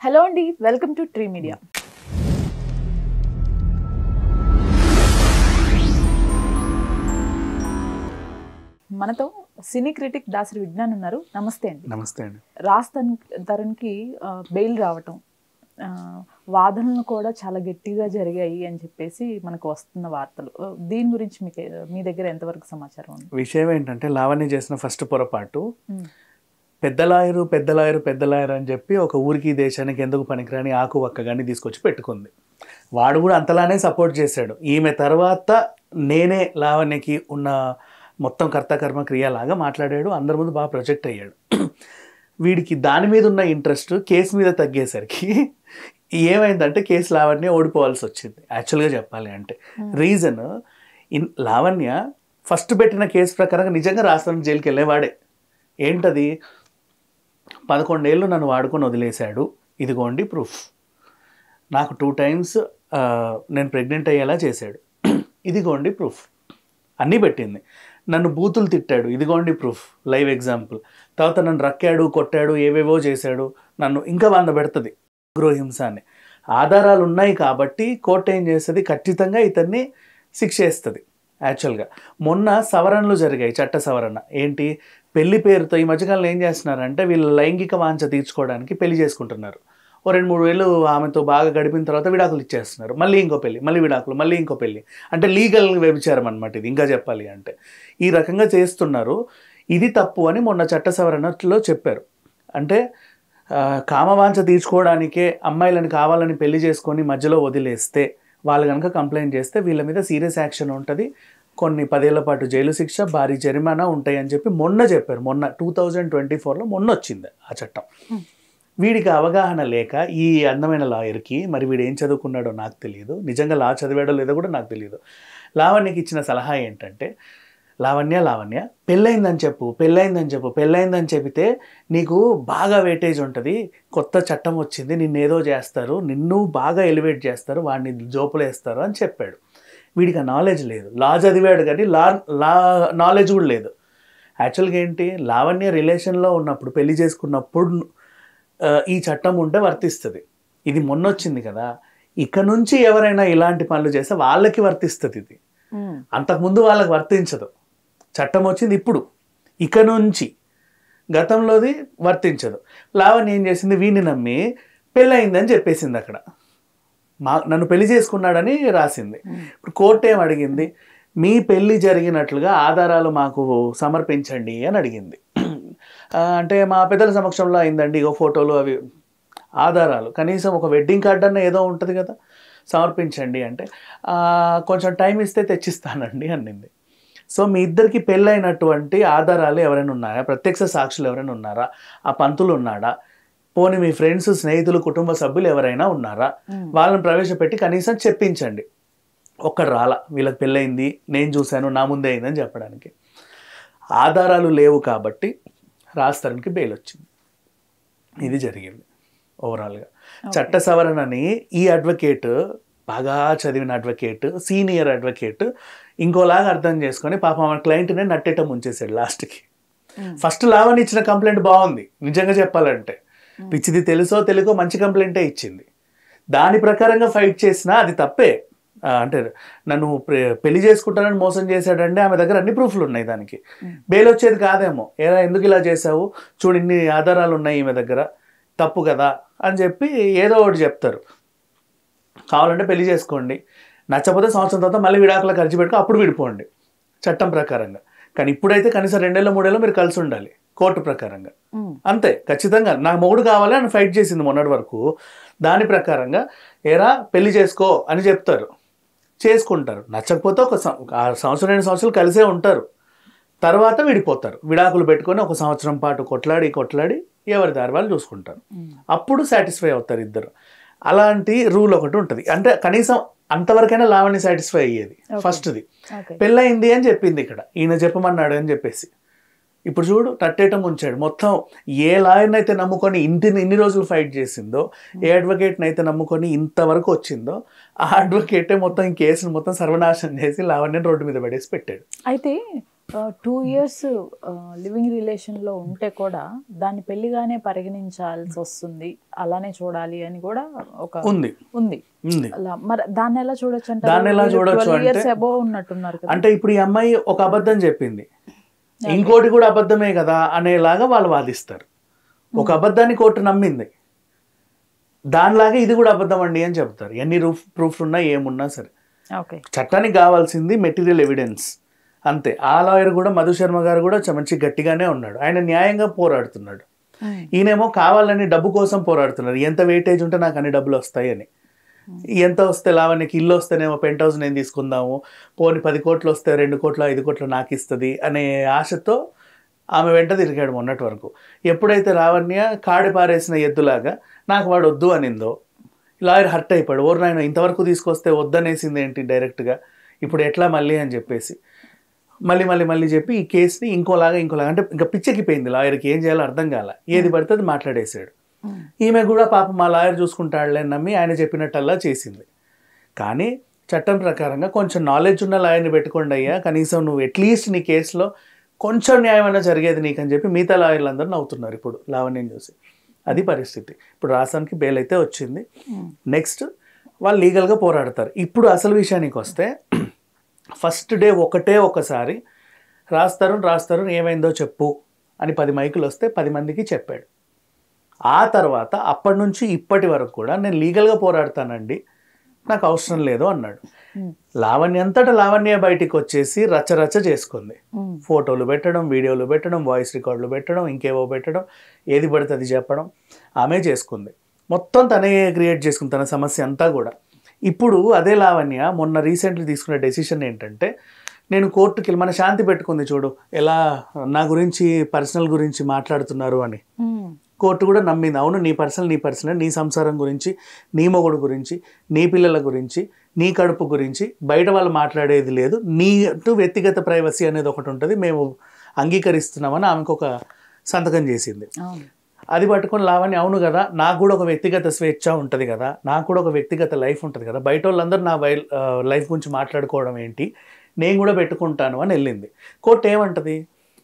Hello అండి, welcome to tree media. మనతో సినీ critic Dasari Vignan ఉన్నారు. నమస్తే అండి. నమస్తే అండి. రాజ్ తరుణ్కి బెయిల్ రావటం, వాదనలు కూడా చాలా గట్టిగా జరిగాయి అని చెప్పేసి మనకు వస్తున్న వార్తలు. దీని గురించి మీకు మీ దగ్గర ఎంతవరకు సమాచారం ఉంది? విషయం ఏంటంటే, లావణ్య చేసిన ఫస్ట్ పొరపాటు పెద్ద లాయరు అని చెప్పి ఒక ఊరికి దేశానికి ఎందుకు పనికిరాని ఆకు వక్క కానీ తీసుకొచ్చి పెట్టుకుంది. వాడు కూడా అంతలానే సపోర్ట్ చేశాడు. ఈమె తర్వాత నేనే లావణ్యకి ఉన్న మొత్తం కర్తకర్మ క్రియలాగా మాట్లాడాడు. అందరి ముందు బాగా ప్రొజెక్ట్ అయ్యాడు. వీడికి దాని మీద ఉన్న ఇంట్రెస్ట్ కేసు మీద తగ్గేసరికి ఏమైందంటే కేసు లావణ్య ఓడిపోవాల్సి వచ్చింది. యాక్చువల్గా చెప్పాలి అంటే రీజన్, లావణ్య ఫస్ట్ పెట్టిన కేసు ప్రకారంగా నిజంగా రాష్ట్రం జైలుకి వెళ్ళేవాడే. ఏంటది? 11 ఏళ్ళు నన్ను వాడుకొని వదిలేశాడు, ఇదిగోండి ప్రూఫ్. నాకు 2 times నేను ప్రెగ్నెంట్ అయ్యేలా చేశాడు, ఇదిగోండి ప్రూఫ్. అన్నీ పెట్టింది. నన్ను బూతులు తిట్టాడు, ఇదిగోండి ప్రూఫ్, లైవ్ ఎగ్జాంపుల్. తర్వాత నన్ను రక్కాడు, కొట్టాడు, ఏవేవో చేశాడు, నన్ను ఇంకా 100 పెడుతుంది గృహహింస అని. ఆధారాలు ఉన్నాయి కాబట్టి కోర్టు ఏం చేస్తుంది, ఖచ్చితంగా ఇతన్ని శిక్ష వేస్తుంది. యాక్చువల్గా మొన్న సవరణలు జరిగాయి, చట్ట సవరణ. ఏంటి? పెళ్లి పేరుతో ఈ మధ్యకాలంలో ఏం చేస్తున్నారంటే, వీళ్ళు లైంగిక వాంఛ తీర్చుకోవడానికి పెళ్లి చేసుకుంటున్నారు. ఓ 2-3 ఏళ్ళు ఆమెతో బాగా గడిపిన తర్వాత విడాకులు ఇచ్చేస్తున్నారు. మళ్ళీ ఇంకో పెళ్లి, మళ్ళీ విడాకులు, మళ్ళీ ఇంకో పెళ్లి. అంటే లీగల్ వ్యభిచారం అనమాట ఇది. ఇంకా చెప్పాలి అంటే ఈ రకంగా చేస్తున్నారు. ఇది తప్పు అని మొన్న చట్ట సవరణలో చెప్పారు. అంటే కామవాంఛ తీర్చుకోవడానికే అమ్మాయిలను కావాలని పెళ్లి చేసుకొని మధ్యలో వదిలేస్తే, వాళ్ళు కనుక కంప్లైంట్ చేస్తే వీళ్ళ మీద సీరియస్ యాక్షన్ ఉంటుంది, కొన్ని 10 ఏళ్ల పాటు జైలు శిక్ష, భారీ జరిమానా ఉంటాయి అని చెప్పి మొన్న చెప్పారు. మొన్న 2024లో మొన్న వచ్చింది ఆ చట్టం. వీడికి అవగాహన లేక ఈ అందమైన లాయర్కి, మరి వీడు ఏం చదువుకున్నాడో నాకు తెలియదు, నిజంగా లా చదివాడో లేదో కూడా నాకు తెలియదు, లావణ్యకి ఇచ్చిన సలహా ఏంటంటే, లావణ్య పెళ్ళయిందని చెబితే నీకు బాగా వెయిటేజ్ ఉంటుంది, కొత్త చట్టం వచ్చింది, నిన్నేదో చేస్తారు, నిన్ను బాగా ఎలివేట్ చేస్తారు, వాడిని జోపులు వేస్తారు అని చెప్పాడు. వీడికి ఆ నాలెడ్జ్ లేదు. లా చదివాడు కానీ లా నాలెడ్జ్ కూడా లేదు. యాక్చువల్గా ఏంటి, లావణ్య రిలేషన్లో ఉన్నప్పుడు, పెళ్లి చేసుకున్నప్పుడు ఈ చట్టం ఉంటే వర్తిస్తుంది. ఇది మొన్న వచ్చింది కదా, ఇక నుంచి ఎవరైనా ఇలాంటి పనులు చేస్తే వాళ్ళకి వర్తిస్తుంది ఇది. అంతకుముందు వాళ్ళకి వర్తించదు. చట్టం వచ్చింది ఇప్పుడు, ఇక నుంచి. గతంలోది వర్తించదు. లావణ్య ఏం చేసింది, వీడిని నమ్మి పెళ్ళయిందని చెప్పేసింది. అక్కడ నన్ను పెళ్లి చేసుకున్నాడని రాసింది. ఇప్పుడు కోర్టు ఏం అడిగింది, మీ పెళ్ళి జరిగినట్లుగా ఆధారాలు మాకు సమర్పించండి అని అడిగింది. అంటే మా పెద్దల సమక్షంలో అయిందండి, ఇగో ఫోటోలు, అవి ఆధారాలు, కనీసం ఒక వెడ్డింగ్ కార్డ్ అన్న ఏదో ఉంటుంది కదా, సమర్పించండి అంటే కొంచెం టైం ఇస్తే తెచ్చిస్తానండి అనింది. సో మీ ఇద్దరికి పెళ్ళైనటువంటి ఆధారాలు ఎవరైనా ఉన్నాయా, ప్రత్యక్ష సాక్షులు ఎవరైనా ఉన్నారా, ఆ పంతులు ఉన్నాడా, పోనీ మీ ఫ్రెండ్స్, స్నేహితులు, కుటుంబ సభ్యులు ఎవరైనా ఉన్నారా, వాళ్ళని ప్రవేశపెట్టి కనీసం చెప్పించండి. ఒక్కడు రాలా, వీళ్ళకి పెళ్ళయింది, నేను చూశాను, నా ముందే అయిందని చెప్పడానికి. ఆధారాలు లేవు కాబట్టి రాజ్ తరుణ్కి బెయిల్ వచ్చింది. ఇది జరిగింది ఓవరాల్గా. చట్ట సవరణని ఈ అడ్వకేట్, బాగా చదివిన అడ్వకేట్, సీనియర్ అడ్వకేట్ ఇంకోలాగా అర్థం చేసుకొని పాపం మన క్లయింట్నే నట్టేట ముంచేశాడు లాస్ట్కి. ఫస్ట్ లావణ్య ఇచ్చిన కంప్లైంట్ బాగుంది, నిజంగా చెప్పాలంటే. పిచ్చిది తెలుసో తెలియకో మంచి కంప్లైంటే ఇచ్చింది. దాని ప్రకారంగా ఫైట్ చేసినా అది తప్పే. అంటే నన్ను పెళ్లి చేసుకుంటానని మోసం చేశాడంటే ఆమె దగ్గర అన్ని ప్రూఫ్లు ఉన్నాయి, దానికి బెయిల్ వచ్చేది కాదేమో. ఏరా ఎందుకు ఇలా చేసావు, చూడు ఇన్ని ఆధారాలు ఉన్నాయి ఈమె దగ్గర, తప్పు కదా అని చెప్పి ఏదో ఒకటి చెప్తారు. కావాలంటే పెళ్లి చేసుకోండి, నచ్చకపోతే సంవత్సరం తర్వాత మళ్ళీ విడాకులకు ఖర్చు పెట్టుకో, అప్పుడు విడిపోండి చట్టం ప్రకారంగా. కానీ ఇప్పుడైతే కనీసం 2 ఏళ్ళు మీరు కలిసి ఉండాలి కోర్టు ప్రకారంగా. అంతే, ఖచ్చితంగా నాకు మొగుడు కావాలి అని ఫైట్ చేసింది మొన్నటి వరకు. దాని ప్రకారంగా ఏరా పెళ్లి చేసుకో అని చెప్తారు, చేసుకుంటారు. నచ్చకపోతే ఒక సంవత్సరం 2 సంవత్సరాలు కలిసే ఉంటారు, తర్వాత విడిపోతారు. విడాకులు పెట్టుకొని 1 సంవత్సరం పాటు కొట్లాడి ఎవరి దారి వాళ్ళు చూసుకుంటారు. అప్పుడు సాటిస్ఫై అవుతారు ఇద్దరు. అలాంటి రూల్ ఒకటి ఉంటుంది. అంటే కనీసం అంతవరకైనా లావణ్య సాటిస్ఫై అయ్యేది. ఫస్ట్ది పెళ్ళయింది అని చెప్పింది, ఇక్కడ ఈయన చెప్పమన్నాడు అని చెప్పేసి. ఇప్పుడు చూడు టట్టేయటం ఉంచాడు మొత్తం. ఏ లాయర్ని అయితే నమ్ముకొని ఇన్ని రోజులు ఫైట్ చేసిందో, ఏ అడ్వకేట్ని అయితే నమ్ముకొని ఇంతవరకు వచ్చిందో, ఆ అడ్వకేటే మొత్తం ఈ కేసును మొత్తం సర్వనాశనం చేసి లావణ్యని రోడ్డు మీద పడేసి పెట్టాడు. అయితే 2 years లివింగ్ రిలేషన్లో ఉంటే కూడా దాన్ని పెళ్లిగానే పరిగణించాల్సి వస్తుంది, అలానే చూడాలి అని కూడా ఒక ఉంది. మరి దాన్ని ఎలా చూడొచ్చు అంటే దాన్ని ఎలా చూడొచ్చు అంటే అబోవ్ ఉన్నట్టున్నారు కదా. అంటే ఇప్పుడు ఈ అమ్మాయి ఒక అబద్ధం చెప్పింది, ఇంకోటి కూడా అబద్ధమే కదా అనేలాగా వాళ్ళు వాదిస్తారు. ఒక అబద్ధాన్ని కోర్టు నమ్మింది, దానిలాగా ఇది కూడా అబద్ధం అండి అని చెప్తారు. ఎన్ని ప్రూఫ్లు ఉన్నా ఏమున్నా సరే. చట్టానికి కావాల్సింది మెటీరియల్ ఎవిడెన్స్ అంతే. ఆ లాయర్ కూడా మధు శర్మ గారు కూడా మంచి గట్టిగానే ఉన్నాడు, ఆయన న్యాయంగా పోరాడుతున్నాడు. ఈయనేమో కావాలని డబ్బు కోసం పోరాడుతున్నారు. ఎంత వెయిటేజ్ ఉంటే నాకు అన్ని డబ్బులు వస్తాయి అని. ఎంత వస్తే లావణ్యకి ఇల్లు వస్తేనేమో పెంట్ హౌస్ నేను తీసుకుందాము, పోని 10 కోట్లు వస్తే 2 కోట్లు 5 కోట్లు నాకు ఇస్తుంది అనే ఆశతో ఆమె వెంట తిరిగాడు మొన్నటి వరకు. ఎప్పుడైతే లావణ్య కాడి పారేసిన ఎద్దులాగా నాకు వాడు వద్దు అనిందో లాయర్ హర్ట్ అయిపోయాడు. ఓరు నాయన ఇంతవరకు తీసుకొస్తే వద్దనేసింది ఏంటి డైరెక్ట్గా, ఇప్పుడు ఎట్లా మళ్ళీ అని చెప్పేసి మళ్ళీ చెప్పి ఈ కేసుని ఇంకోలాగా అంటే ఇంకా పిచ్చెక్కిపోయింది లాయర్కి. ఏం చేయాలో అర్థం కాల, ఏది పడితే అది మాట్లాడేశాడు. ఈమె కూడా పాపం మా లాయర్ చూసుకుంటాడులే నమ్మి ఆయన చెప్పినట్టల్లా చేసింది. కానీ చట్టం ప్రకారంగా కొంచెం నాలెడ్జ్ ఉన్న లాయర్ని పెట్టుకోండి అయ్యా, కనీసం నువ్వు అట్లీస్ట్ నీ కేసులో కొంచెం న్యాయమైనా జరిగేది నీకని చెప్పి మిగతా లాయర్లు అందరూ నవ్వుతున్నారు ఇప్పుడు లావణ్యని చూసి. అది పరిస్థితి. ఇప్పుడు రాసానికి బెయిల్ అయితే వచ్చింది, నెక్స్ట్ వాళ్ళు లీగల్గా పోరాడతారు. ఇప్పుడు అసలు విషయానికి వస్తే ఫస్ట్ డే ఒకసారి రాస్తారు ఏమైందో చెప్పు అని 10 మైకులు వస్తే 10 మందికి చెప్పాడు. ఆ తర్వాత అప్పటి నుంచి ఇప్పటి వరకు కూడా నేను లీగల్గా పోరాడతానండి, నాకు అవసరం లేదు అన్నాడు. లావణ్య అంతటా లావణ్య బయటికి వచ్చేసి రచ్చరచ్చ చేసుకుంది. ఫోటోలు పెట్టడం, వీడియోలు పెట్టడం, వాయిస్ రికార్డులు పెట్టడం, ఇంకేవో పెట్టడం, ఏది పడితే అది చెప్పడం ఆమె చేసుకుంది. మొత్తం తనే క్రియేట్ చేసుకుంది తన సమస్య అంతా కూడా. ఇప్పుడు అదే లావణ్య మొన్న రీసెంట్లీ తీసుకున్న డెసిషన్ ఏంటంటే, నేను కోర్టుకి వెళ్ళి మన శాంతి పెట్టుకుంది చూడు ఎలా నా గురించి పర్సనల్ గురించి మాట్లాడుతున్నారు అని, కోర్టు కూడా నమ్మింది. అవును నీ పర్సనల్ నీ సంసారం గురించి, నీ మొగుడు గురించి, నీ పిల్లల గురించి, నీ కడుపు గురించి బయట వాళ్ళు మాట్లాడేది లేదు, నీ వ్యక్తిగత ప్రైవసీ అనేది ఒకటి ఉంటుంది, మేము అంగీకరిస్తున్నామని ఆమెకు ఒక సంతకం చేసింది. అది పట్టుకొని లావణ్య అవును కదా, నాకు కూడా ఒక వ్యక్తిగత స్వేచ్ఛ ఉంటుంది కదా, నాకు కూడా ఒక వ్యక్తిగత లైఫ్ ఉంటుంది కదా, బయట వాళ్ళందరూ నా లైఫ్ గురించి మాట్లాడుకోవడం ఏంటి, నేను కూడా పెట్టుకుంటాను అని వెళ్ళింది. కోర్టు ఏమంటుంది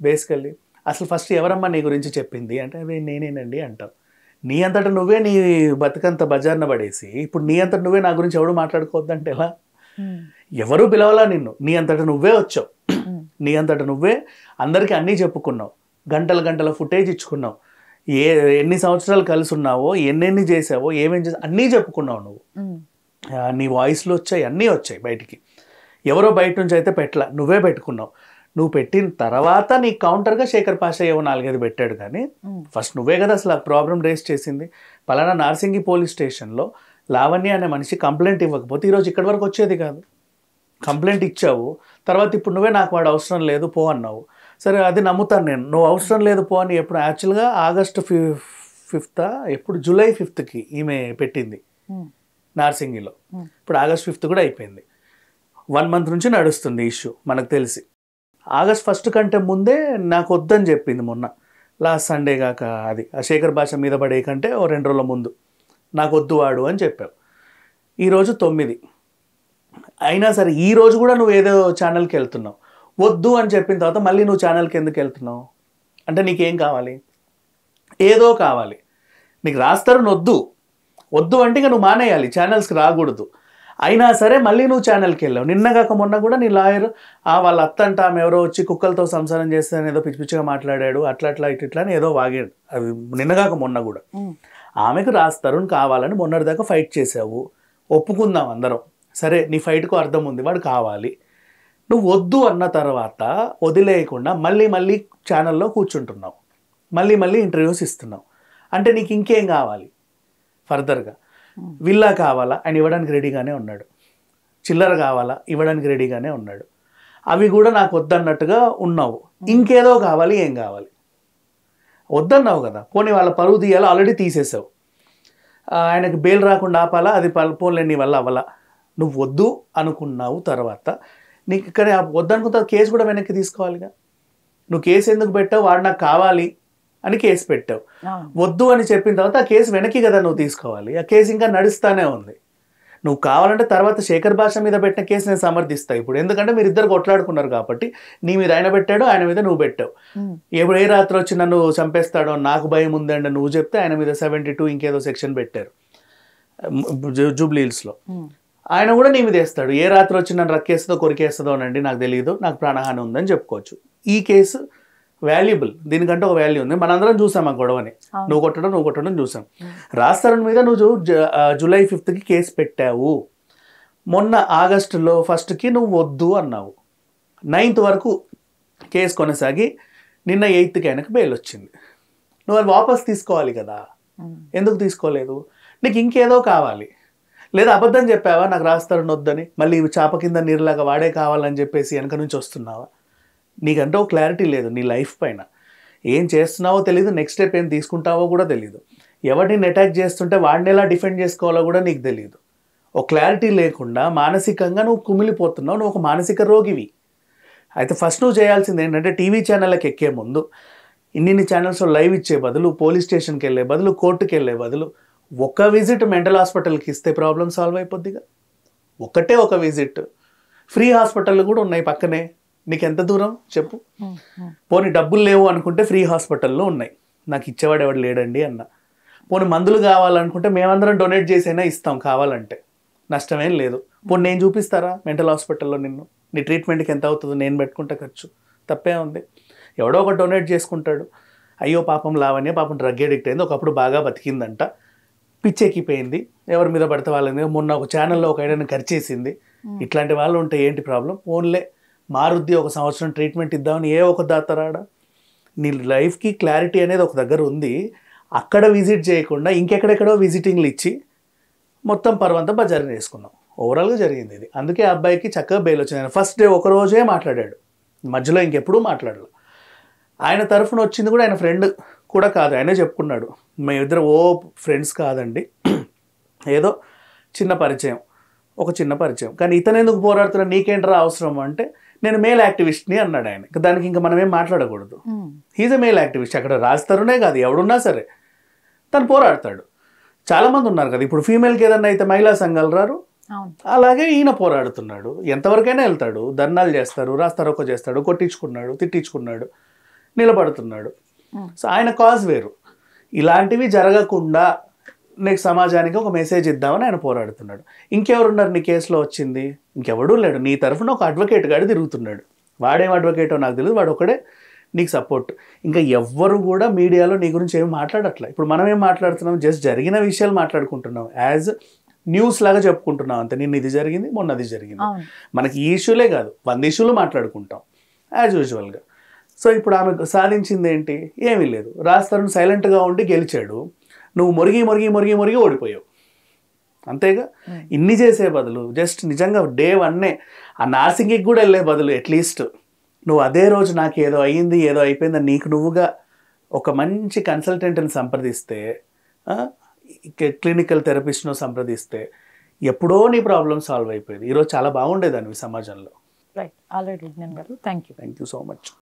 బేసికల్లీ, అసలు ఫస్ట్ ఎవరమ్మా నీ గురించి చెప్పింది అంటే అవి నేనేనండి అంటావు. నీ అంతటా నువ్వే నీ బతుకంత బజార్న పడేసి ఇప్పుడు నీ అంతటా నువ్వే నా గురించి ఎవడు మాట్లాడుకోవద్దంటే ఎలా? ఎవరు పిలవలా నిన్ను, నీ అంతటా నువ్వే వచ్చావు, నీ అంతటా నువ్వే అందరికీ అన్నీ చెప్పుకున్నావు, గంటల ఫుటేజ్ ఇచ్చుకున్నావు, ఎన్ని సంవత్సరాలు కలిసి ఉన్నావో, ఎన్నెన్ని చేసావో, ఏమేం చేసావు అన్నీ చెప్పుకున్నావు నువ్వు. నీ వాయిస్లు వచ్చాయి, అన్నీ వచ్చాయి బయటికి. ఎవరో బయట నుంచి అయితే పెట్టలా, నువ్వే పెట్టుకున్నావు. నువ్వు పెట్టిన తర్వాత నీ కౌంటర్గా శేఖర్ పాషా ఏవో 4-5 పెట్టాడు, కానీ ఫస్ట్ నువ్వే కదా అసలు ఆ ప్రాబ్లం రేస్ చేసింది. పలానా నార్సింగి పోలీస్ స్టేషన్లో లావణ్య అనే మనిషి కంప్లైంట్ ఇవ్వకపోతే ఈరోజు ఇక్కడి వరకు వచ్చేది కాదు. కంప్లైంట్ ఇచ్చావు, తర్వాత ఇప్పుడు నువ్వే నాకు వాడు అవసరం లేదు పో అన్నావు. సరే అది నమ్ముతాను నేను, నువ్వు అవసరం లేదు పో అని. ఎప్పుడు యాక్చువల్గా ఆగస్టు 5th ఎప్పుడు జూలై 5th ఈమె పెట్టింది నార్సింగిలో, ఇప్పుడు ఆగస్ట్ 5th కూడా అయిపోయింది. 1 month నుంచి నడుస్తుంది ఇష్యూ మనకు తెలిసి. ఆగస్ట్ 1st కంటే ముందే నాకు వద్దని చెప్పింది మొన్న లాస్ట్ సండే కాక, అది ఆ శేఖర్ భాష మీద పడే కంటే ఓ 2 రోజుల ముందు నాకు వద్దు వాడు అని చెప్పావు. ఈరోజు 9 అయినా సరే ఈ రోజు కూడా నువ్వు ఏదో ఛానల్కి వెళ్తున్నావు. వద్దు అని చెప్పిన తర్వాత మళ్ళీ నువ్వు ఛానల్కి ఎందుకు వెళ్తున్నావు అంటే నీకేం కావాలి? ఏదో కావాలి నీకు. రాస్తారు వద్దు అంటే ఇక నువ్వు మానేయాలి, ఛానల్స్కి రాకూడదు. అయినా సరే మళ్ళీ నువ్వు ఛానల్కి వెళ్ళావు. నిన్నగాక మొన్న కూడా నీ లాయర్ వాళ్ళ అత్త అంట ఆమె ఎవరో వచ్చి కుక్కలతో సంసారం చేస్తానని ఏదో పిచ్చి పిచ్చిగా మాట్లాడాడు, అట్లా ఇట్లా అని ఏదో వాగాడు. అది నిన్నగాక మొన్న కూడా. ఆమెకు రాస్తారు కావాలని మొన్నటిదాకా ఫైట్ చేసావు, ఒప్పుకుందాం అందరం. సరే నీ ఫైట్కు అర్థం ఉంది, వాడు కావాలి. నువ్వు వద్దు అన్న తర్వాత వదిలేయకుండా మళ్ళీ ఛానల్లో కూర్చుంటున్నావు, మళ్ళీ ఇంటర్వ్యూస్ ఇస్తున్నావు. అంటే నీకు ఇంకేం కావాలి ఫర్దర్గా? విల్లా కావాలా, ఆయన ఇవ్వడానికి రెడీగానే ఉన్నాడు. చిల్లర కావాలా, ఇవ్వడానికి రెడీగానే ఉన్నాడు. అవి కూడా నాకు వద్దన్నట్టుగా ఉన్నావు. ఇంకేదో కావాలి, ఏం కావాలి? వద్దన్నావు కదా, పోనీ వాళ్ళ పరువు తీయాలో ఆల్రెడీ తీసేసావు. ఆయనకు బెయిల్ రాకుండా ఆపాలా, అది పోలే నీ వల్ల అవ్వాలా. నువ్వు వద్దు అనుకున్నావు, తర్వాత నీకు ఇక్కడ వద్దనుకున్న కేసు కూడా వెనక్కి తీసుకోవాలిగా. నువ్వు కేసు ఎందుకు పెట్టావు? వాడు నాకు కావాలి అని కేసు పెట్టావు. వద్దు అని చెప్పిన తర్వాత ఆ కేసు వెనక్కి కదా నువ్వు తీసుకోవాలి. ఆ కేసు ఇంకా నడుస్తూనే ఉంది. నువ్వు కావాలంటే తర్వాత శేఖర్ భాష మీద పెట్టిన కేసు నేను సమర్థిస్తా ఇప్పుడు, ఎందుకంటే మీరు ఇద్దరు కొట్లాడుకున్నారు కాబట్టి. నీ మీద ఆయన పెట్టాడు, ఆయన మీద నువ్వు పెట్టావు. ఎప్పుడు ఏ రాత్రి వచ్చి నన్ను చంపేస్తాడో నాకు భయం ఉందండి నువ్వు చెప్తే ఆయన మీద 72 ఇంకేదో సెక్షన్ పెట్టారు జూబ్లీ హిల్స్లో. ఆయన కూడా నీ మీద వేస్తాడు, ఏ రాత్రి వచ్చి నన్ను రక్కేస్తుందో కొరికేస్తుందో అనండి నాకు తెలియదు, నాకు ప్రాణహాని ఉందని చెప్పుకోవచ్చు. ఈ కేసు వాల్యుబుల్, దీనికంటే ఒక వాల్యూ ఉంది. మనందరం చూసాం ఆ గొడవని, నువ్వు కొట్టడం చూసాం. రాజ్ తరుణ్ మీద నువ్వు జూలై 5th కేసు పెట్టావు, మొన్న ఆగస్టులో 1st నువ్వు వద్దు అన్నావు, 9th వరకు కేసు కొనసాగి నిన్న 8th ఆయనకు బెయిల్ వచ్చింది. నువ్వు అది వాపస్ తీసుకోవాలి కదా, ఎందుకు తీసుకోలేదు? నీకు ఇంకేదో కావాలి, లేదా అబద్ధం చెప్పావా నాకు రాజ్ తరుణ్ వద్దని, మళ్ళీ చాప కింద నీరులాగా వాడే కావాలని చెప్పేసి వెనక నుంచి వస్తున్నావా? నీకంటే ఒక క్లారిటీ లేదు నీ లైఫ్ పైన, ఏం చేస్తున్నావో తెలియదు, నెక్స్ట్ స్టెప్ ఏం తీసుకుంటావో కూడా తెలియదు, ఎవరిని అటాక్ చేస్తుంటే వాడిని ఎలా డిఫెండ్ చేసుకోవాలో కూడా నీకు తెలియదు. ఒక క్లారిటీ లేకుండా మానసికంగా నువ్వు కుమిలిపోతున్నావు, నువ్వు ఒక మానసిక రోగివి. అయితే ఫస్ట్ నువ్వు చేయాల్సింది ఏంటంటే టీవీ ఛానళ్ళకి ఎక్కే ముందు ఇన్ని ఛానల్స్లో లైవ్ ఇచ్చే బదులు, పోలీస్ స్టేషన్కి వెళ్ళే బదులు, కోర్టుకి వెళ్ళే బదులు ఒక విజిట్ మెంటల్ హాస్పిటల్కి ఇస్తే ప్రాబ్లం సాల్వ్ అయిపోద్దిగా. ఒకటే ఒక విజిట్, ఫ్రీ హాస్పిటల్ కూడా ఉన్నాయి పక్కనే, నీకు ఎంత దూరం చెప్పు. పోనీ డబ్బులు లేవు అనుకుంటే ఫ్రీ హాస్పిటల్లో ఉన్నాయి, నాకు ఇచ్చేవాడు ఎవడు లేడండి అన్న. పోనీ మందులు కావాలనుకుంటే మేమందరం డొనేట్ చేసైనా ఇస్తాం కావాలంటే, నష్టమేం లేదు. పోనీ నేను చూపిస్తారా మెంటల్ హాస్పిటల్లో నిన్ను, నీ ట్రీట్మెంట్కి ఎంత అవుతుందో నేను పెట్టుకుంటా ఖర్చు, తప్పే ఉంది. ఎవడో ఒక డొనేట్ చేసుకుంటాడు. అయ్యో పాపం లావణ్య పాపం డ్రగ్ అడిక్ట్ అయింది, ఒకప్పుడు బాగా బతికిందంట, పిచ్చెక్కిపోయింది, ఎవరి మీద పడితే వాళ్ళ మీద, మొన్న ఒక ఛానల్లో ఒక ఐడని ఖర్చేసింది. ఇట్లాంటి వాళ్ళు ఉంటే ఏంటి ప్రాబ్లం? ఓన్లే మారుద్ది, ఒక సంవత్సరం ట్రీట్మెంట్ ఇద్దామని ఏ ఒక దాతరాడా? నీ లైఫ్కి క్లారిటీ అనేది ఒక దగ్గర ఉంది, అక్కడ విజిట్ చేయకుండా ఇంకెక్కడెక్కడో విజిటింగ్లు ఇచ్చి మొత్తం పర్వంతా బజారుని వేసుకున్నాం. ఓవరాల్గా జరిగింది ఇది. అందుకే ఆ అబ్బాయికి చక్కగా బెయిల్ వచ్చింది. ఆయన ఫస్ట్ డే ఒక రోజే మాట్లాడాడు, మధ్యలో ఇంకెప్పుడూ మాట్లాడలేదు. ఆయన తరఫున వచ్చింది కూడా ఆయన ఫ్రెండ్ కూడా కాదు, ఆయనే చెప్పుకున్నాడు, మేమిద్దరు ఫ్రెండ్స్ కాదండి, ఏదో చిన్న పరిచయం, ఒక చిన్న పరిచయం, కానీ ఇతను ఎందుకు పోరాడుతున్నా నీకేంట్రా అవసరం అంటే నేను మేల్ యాక్టివిస్ట్ని అన్నాడు ఆయన. దానికి ఇంకా మనం ఏం మాట్లాడకూడదు. He's a male activist. అక్కడ రాజ్ తరుణే కాదు, ఎవడున్నా సరే తను పోరాడతాడు. చాలామంది ఉన్నారు కదా, ఇప్పుడు ఫీమేల్కి ఏదన్నా అయితే మహిళా సంఘాలు రారు, అలాగే ఈయన పోరాడుతున్నాడు. ఎంతవరకైనా వెళ్తాడు, ధర్నాలు చేస్తారు, రాస్తారోకో చేస్తాడు, కొట్టించుకున్నాడు, తిట్టించుకున్నాడు, నిలబడుతున్నాడు. సో ఆయన కాజ్ వేరు. ఇలాంటివి జరగకుండా నెక్స్ట్ సమాజానికి ఒక మెసేజ్ ఇద్దామని ఆయన పోరాడుతున్నాడు. ఇంకెవరున్నారు నీ కేసులో వచ్చింది? ఇంకెవడూ లేడు. నీ తరఫున ఒక అడ్వకేట్ గాడు తిరుగుతున్నాడు. వాడేం అడ్వకేటో నాకు తెలియదు, వాడు ఒకడే నీకు సపోర్ట్. ఇంకా ఎవ్వరు కూడా మీడియాలో నీ గురించి ఏమి మాట్లాడట్లే. ఇప్పుడు మనం ఏం మాట్లాడుతున్నాం, జస్ట్ జరిగిన విషయాలు మాట్లాడుకుంటున్నాం, యాజ్ న్యూస్ లాగా చెప్పుకుంటున్నాం అంతే. నిన్న ఇది జరిగింది, మొన్న అది జరిగింది. మనకి ఈ ఇష్యూలే కాదు, 100 ఇష్యూలు మాట్లాడుకుంటాం యాజ్ యూజువల్గా. సో ఇప్పుడు ఆమె సాధించింది ఏంటి? ఏమీ లేదు. రాజ్ తరుణ్ సైలెంట్గా ఉండి గెలిచాడు, నువ్వు మొరిగి ఓడిపోయావు, అంతేగా. ఇన్ని చేసే బదులు జస్ట్ నిజంగా డే 1 ఆ నార్సింగ్కి కూడా వెళ్ళే బదులు అట్లీస్ట్ నువ్వు అదే రోజు నాకు ఏదో అయ్యింది, ఏదో అయిపోయిందని నీకు నువ్వుగా ఒక మంచి కన్సల్టెంట్ని సంప్రదిస్తే, క్లినికల్ థెరపిస్ట్ను సంప్రదిస్తే ఎప్పుడో నీ ప్రాబ్లం సాల్వ్ అయిపోయేది. ఈరోజు చాలా బాగుండేదాన్ని సమాజంలో. రైట్. ఆల్రెడీ విజ్ఞాన్ గారు, థ్యాంక్ యూ సో మచ్.